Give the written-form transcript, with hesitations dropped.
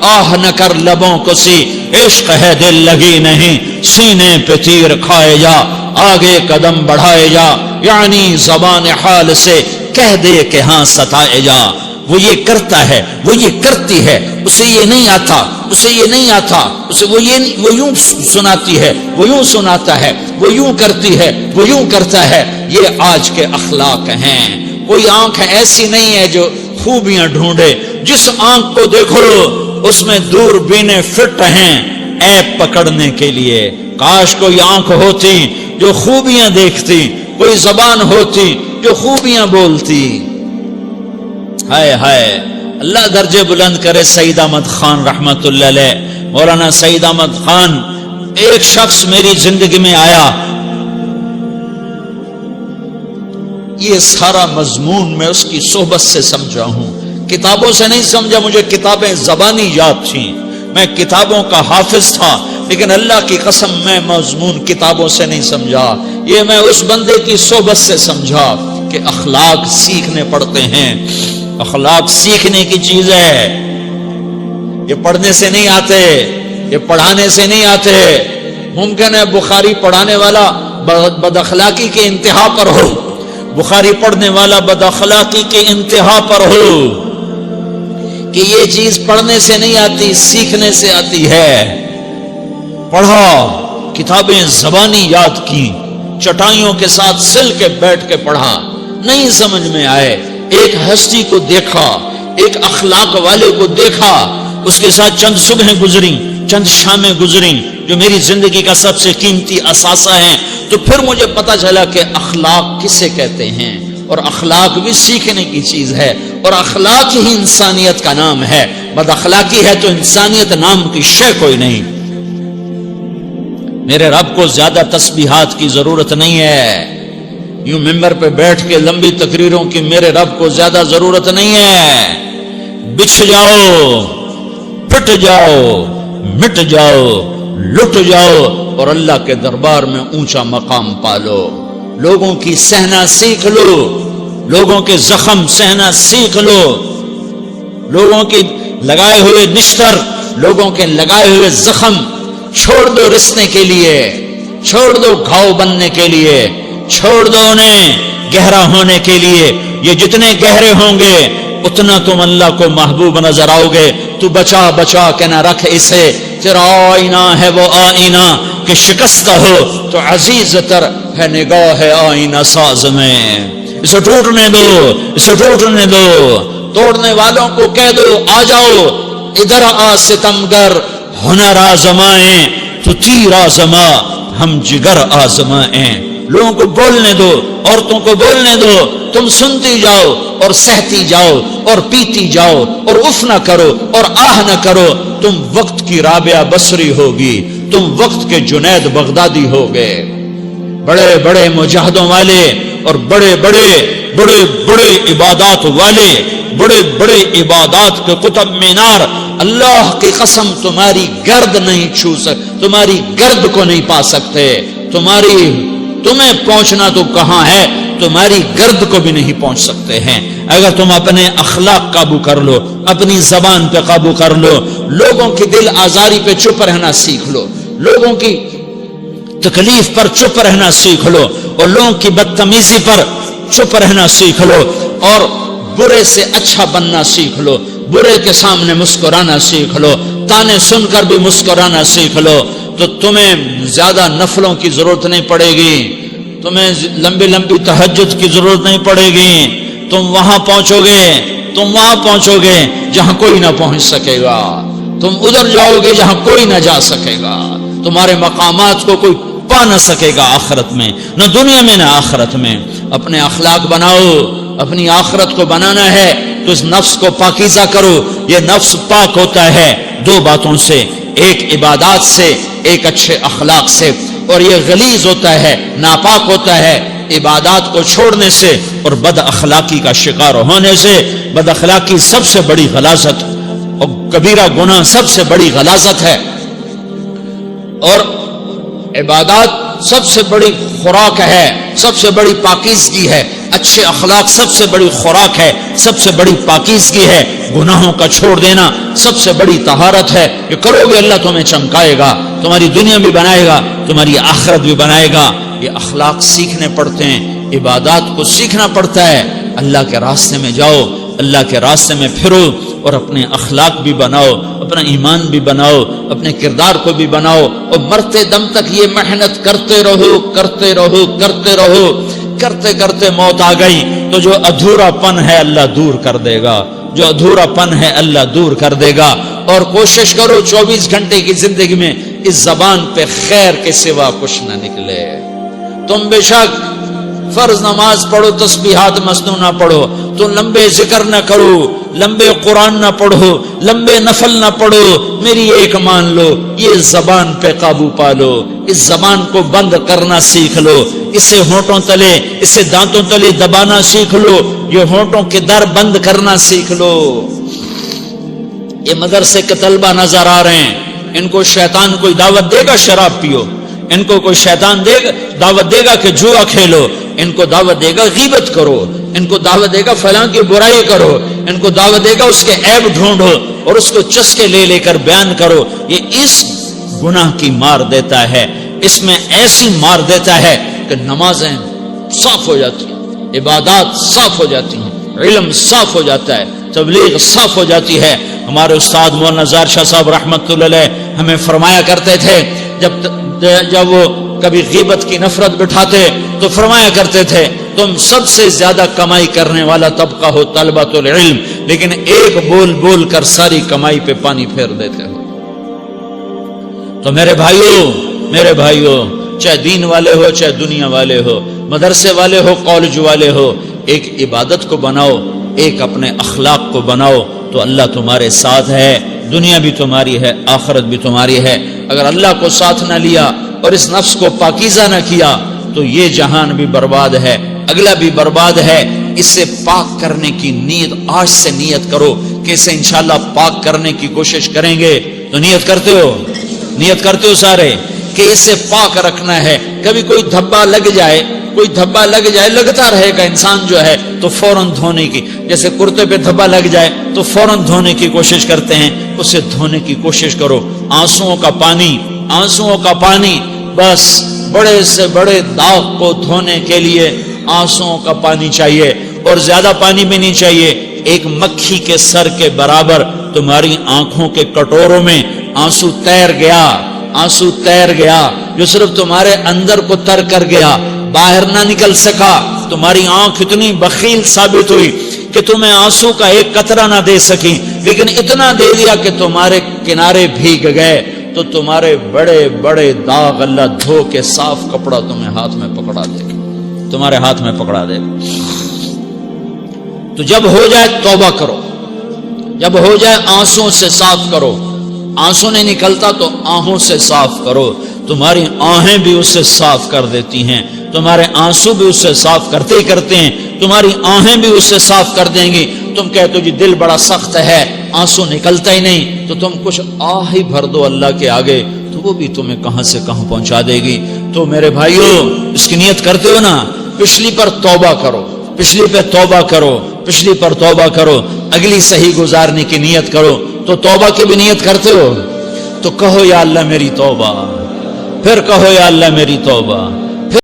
آہ نہ کر لبوں کو سی، عشق ہے دل لگی نہیں، سینے پہ تیر کھائے جا، آگے قدم بڑھائے جا، یعنی زبان حال سے کہہ دے کہ ہاں ستائے جا۔ وہ یہ کرتا ہے، وہ یہ کرتی ہے، اسے یہ نہیں آتا، اسے یہ نہیں آتا، اسے وہ یوں سناتی ہے، وہ یوں سناتا ہے، وہ یوں کرتی ہے، وہ یوں کرتا ہے۔ یہ آج کے اخلاق ہیں۔ کوئی آنکھ ایسی نہیں ہے جو خوبیاں ڈھونڈے، جس آنکھ کو دیکھو اس میں دوربینیں فٹ ہیں عیب پکڑنے کے لیے۔ کاش کوئی آنکھ ہوتی جو خوبیاں دیکھتی، کوئی زبان ہوتی جو خوبیاں بولتی۔ ہائے ہائے، اللہ درجے بلند کرے سعید احمد خان رحمت اللہ علیہ۔ مولانا سعید احمد خان، ایک شخص میری زندگی میں آیا، یہ سارا مضمون میں اس کی صحبت سے سمجھا ہوں، کتابوں سے نہیں سمجھا۔ مجھے کتابیں زبانی یاد تھیں، میں کتابوں کا حافظ تھا، لیکن اللہ کی قسم میں مضمون کتابوں سے نہیں سمجھا۔ یہ میں اس بندے کی صحبت سے سمجھا کہ اخلاق سیکھنے پڑتے ہیں۔ اخلاق سیکھنے کی چیز ہے، یہ پڑھنے سے نہیں آتے، یہ پڑھانے سے نہیں آتے۔ ممکن ہے بخاری پڑھانے والا بد اخلاقی کے انتہا پر ہو، بخاری پڑھنے والا بد اخلاقی کے انتہا پر ہو، کہ یہ چیز پڑھنے سے نہیں آتی، سیکھنے سے آتی ہے۔ پڑھا، کتابیں زبانی یاد کی، چٹائیوں کے ساتھ سل کے بیٹھ کے پڑھا، نہیں سمجھ میں آئے، ایک ہستی کو دیکھا، ایک اخلاق والے کو دیکھا، اس کے ساتھ چند صبحیں گزری، چند شامیں گزری جو میری زندگی کا سب سے قیمتی اثاثہ ہیں، تو پھر مجھے پتا چلا کہ اخلاق کسے کہتے ہیں، اور اخلاق بھی سیکھنے کی چیز ہے، اور اخلاق ہی انسانیت کا نام ہے۔ بد اخلاقی ہے تو انسانیت نام کی شے کوئی نہیں۔ میرے رب کو زیادہ تسبیحات کی ضرورت نہیں ہے، یوں ممبر پہ بیٹھ کے لمبی تقریروں کی میرے رب کو زیادہ ضرورت نہیں ہے۔ بچھ جاؤ، پٹ جاؤ، مٹ جاؤ، لٹ جاؤ، اور اللہ کے دربار میں اونچا مقام پالو۔ لوگوں کی سہنا سیکھ لو، لوگوں کے زخم سہنا سیکھ لو، لوگوں کی لگائے ہوئے نشتر، لوگوں کے لگائے ہوئے زخم چھوڑ دو رسنے کے لیے، چھوڑ دو گھاؤ بننے کے لیے، چھوڑ دو انہیں گہرا ہونے کے لیے۔ یہ جتنے گہرے ہوں گے اتنا تم اللہ کو محبوب نظر آؤ گے۔ تو بچا بچا کے نہ رکھ اسے، تیرا آئینہ ہے وہ آئینہ کہ شکستہ ہو تو عزیز تر ہے نگاہ آئینہ ساز میں۔ اسے ٹوٹنے دو، اسے ٹوٹنے دو، توڑنے والوں کو کہہ دو آ جاؤ ادھر آ ستمگر، ہنر آزمائیں تو تیر آزما، ہم جگر آزمائیں۔ لوگوں کو بولنے دو، عورتوں کو بولنے دو، تم سنتی جاؤ اور سہتی جاؤ اور پیتی جاؤ اور اف نہ کرو اور آہ نہ کرو۔ تم وقت کی رابعہ بصری ہوگی، تم وقت کے جنید بغدادی ہوگے۔ بڑے بڑے مجاہدوں والے اور بڑے بڑے بڑے بڑے عبادات والے، بڑے بڑے عبادات کے قطب مینار، اللہ کی قسم تمہاری گرد نہیں چھو سکتے، تمہاری گرد کو نہیں پا سکتے۔ تمہیں پہنچنا تو کہاں ہے، تمہاری گرد کو بھی نہیں پہنچ سکتے ہیں۔ اگر تم اپنے اخلاق قابو کر لو، اپنی زبان پہ قابو کر لو، لوگوں کی دل آزاری پہ چپ رہنا سیکھ لو، لوگوں کی تکلیف پر چپ رہنا سیکھ لو، اور لوگوں کی بدتمیزی پر چپ رہنا سیکھ لو، اور برے سے اچھا بننا سیکھ لو، برے کے سامنے مسکرانا سیکھ لو، تانے سن کر بھی مسکرانا سیکھ لو، تو تمہیں زیادہ نفلوں کی ضرورت نہیں پڑے گی، تمہیں لمبی لمبی تہجد کی ضرورت نہیں پڑے گی۔ تم وہاں پہنچو گے، تم وہاں پہنچو گے جہاں کوئی نہ پہنچ سکے گا، تم ادھر جاؤ گے جہاں کوئی نہ جا سکے گا، تمہارے مقامات کو کوئی پا نہ سکے گا آخرت میں، نہ دنیا میں نہ آخرت میں۔ اپنے اخلاق بناؤ، اپنی آخرت کو بنانا ہے تو اس نفس کو پاکیزہ کرو۔ یہ نفس پاک ہوتا ہے دو باتوں سے، ایک عبادات سے، ایک اچھے اخلاق سے، اور یہ غلیظ ہوتا ہے، ناپاک ہوتا ہے عبادات کو چھوڑنے سے اور بد اخلاقی کا شکار ہونے سے۔ بد اخلاقی سب سے بڑی غلاظت اور کبیرہ گناہ سب سے بڑی غلاظت ہے، اور عبادات سب سے بڑی خوراک ہے، سب سے بڑی پاکیزگی ہے، اچھے اخلاق سب سے بڑی خوراک ہے، سب سے بڑی پاکیزگی ہے، گناہوں کا چھوڑ دینا سب سے بڑی طہارت ہے۔ یہ کرو گے اللہ تمہیں چمکائے گا، تمہاری دنیا بھی بنائے گا، تمہاری آخرت بھی بنائے گا۔ یہ اخلاق سیکھنے پڑتے ہیں، عبادات کو سیکھنا پڑتا ہے۔ اللہ کے راستے میں جاؤ، اللہ کے راستے میں پھرو، اور اپنے اخلاق بھی بناؤ، اپنا ایمان بھی بناؤ، اپنے کردار کو بھی بناؤ، اور مرتے دم تک یہ محنت کرتے رہو کرتے رہو کرتے رہو۔ کرتے کرتے موت آ گئی تو جو ادھورا پن ہے اللہ دور کر دے گا، جو ادھورا پن ہے اللہ دور کر دے گا۔ اور کوشش کرو 24 گھنٹے کی زندگی میں اس زبان پہ خیر کے سوا کچھ نہ نکلے۔ تم بے شک فرض نماز پڑھو، تسبیحات مسنون نہ پڑھو، تو لمبے ذکر نہ کرو، لمبے قرآن نہ پڑھو، لمبے نفل نہ پڑھو، میری ایک مان لو، یہ زبان پہ قابو پالو، اس زبان کو بند کرنا سیکھ لو، اسے ہونٹوں تلے، اسے دانتوں تلے دبانا سیکھ لو، یہ ہونٹوں کے در بند کرنا سیکھ لو۔ یہ مدرسے کے طلبہ نظر آ رہے ہیں، ان کو شیطان کوئی دعوت دے گا شراب پیو، ان کو کوئی شیطان دعوت دے گا کہ جوا کھیلو، ان کو دعوت دے گا غیبت کرو، ان کو دعوت دے گا فلاں کی برائی کرو، ان کو دعوت دے گا اس کے عیب ڈھونڈو اور اس کو چسکے لے لے کر بیان کرو۔ یہ اس گناہ کی مار دیتا ہے، اس میں ایسی مار دیتا ہے کہ نمازیں صاف ہو جاتی ہیں، عبادات صاف ہو جاتی ہیں، علم صاف ہو جاتا ہے، تبلیغ صاف ہو جاتی ہے۔ ہمارے استاد مولانا زار شاہ صاحب رحمت اللہ علیہ ہمیں فرمایا کرتے تھے، جب وہ کبھی غیبت کی نفرت بٹھاتے تو فرمایا کرتے تھے تم سب سے زیادہ کمائی کرنے والا طبقہ ہو طلبۃ العلم، لیکن ایک بول بول کر ساری کمائی پہ پانی پھیر دیتے ہو۔ تو میرے بھائیوں چاہے دین والے ہو چاہے دنیا والے ہو، مدرسے والے ہو کالج والے ہو، ایک عبادت کو بناؤ، ایک اپنے اخلاق کو بناؤ، تو اللہ تمہارے ساتھ ہے، دنیا بھی تمہاری ہے، آخرت بھی تمہاری ہے۔ اگر اللہ کو ساتھ نہ لیا اور اس نفس کو پاکیزہ نہ کیا تو یہ جہان بھی برباد ہے، اگلا بھی برباد ہے۔ اسے پاک کرنے کی نیت آج سے نیت کرو کہ اسے انشاءاللہ پاک کرنے کی کوشش کریں گے۔ تو نیت کرتے ہو سارے کہ اسے پاک رکھنا ہے۔ کبھی کوئی دھبا لگ جائے لگتا رہے گا انسان جو ہے تو فوراً دھونے کی، جیسے کرتے پہ دھبا لگ جائے تو فوراً دھونے کی کوشش کرتے ہیں، اسے دھونے کی کوشش کرو۔ آنسوؤں کا پانی بس بڑے سے بڑے داغ کو دھونے کے لیے آنسوؤں کا پانی چاہیے، اور زیادہ پانی بھی نہیں چاہیے۔ ایک مکھی کے سر کے برابر تمہاری آنکھوں کے کٹوروں میں آنسو تیر گیا جو صرف تمہارے اندر کو تر کر گیا، باہر نہ نکل سکا۔ تمہاری آنکھ اتنی بخیل ثابت ہوئی کہ تمہیں آنسو کا ایک قطرہ نہ دے سکی، لیکن اتنا دے دیا کہ تمہارے کنارے بھیگ گئے۔ تو تمہارے بڑے بڑے داغ اللہ دھو کے صاف کپڑا تمہیں ہاتھ میں پکڑا دے گا، تمہارے ہاتھ میں پکڑا دے گا۔ تو جب ہو جائے توبہ کرو، جب ہو جائے آنسوں سے صاف کرو، آنسو نہیں نکلتا تو آہوں سے صاف کرو۔ تمہاری آہیں بھی اسے صاف کر دیتی ہیں، تمہارے آنسو بھی اسے صاف کرتے ہی کرتے ہیں، تمہاری آہیں بھی اسے صاف کر دیں گی۔ تم کہتے ہو جی دل بڑا سخت ہے، آنسو نکلتا ہی نہیں، تو تم کچھ آہ ہی بھر دو اللہ کے آگے، تو وہ بھی تمہیں کہاں سے کہاں پہنچا دے گی۔ تو میرے بھائیو اس کی نیت کرتے ہو نا، پچھلی پر توبہ کرو، پچھلی پہ توبہ کرو، پچھلی پر توبہ کرو، اگلی صحیح گزارنے کی نیت کرو۔ تو توبہ کی بھی نیت کرتے ہو تو کہو یا اللہ میری توبہ، پھر کہو یا اللہ میری توبہ۔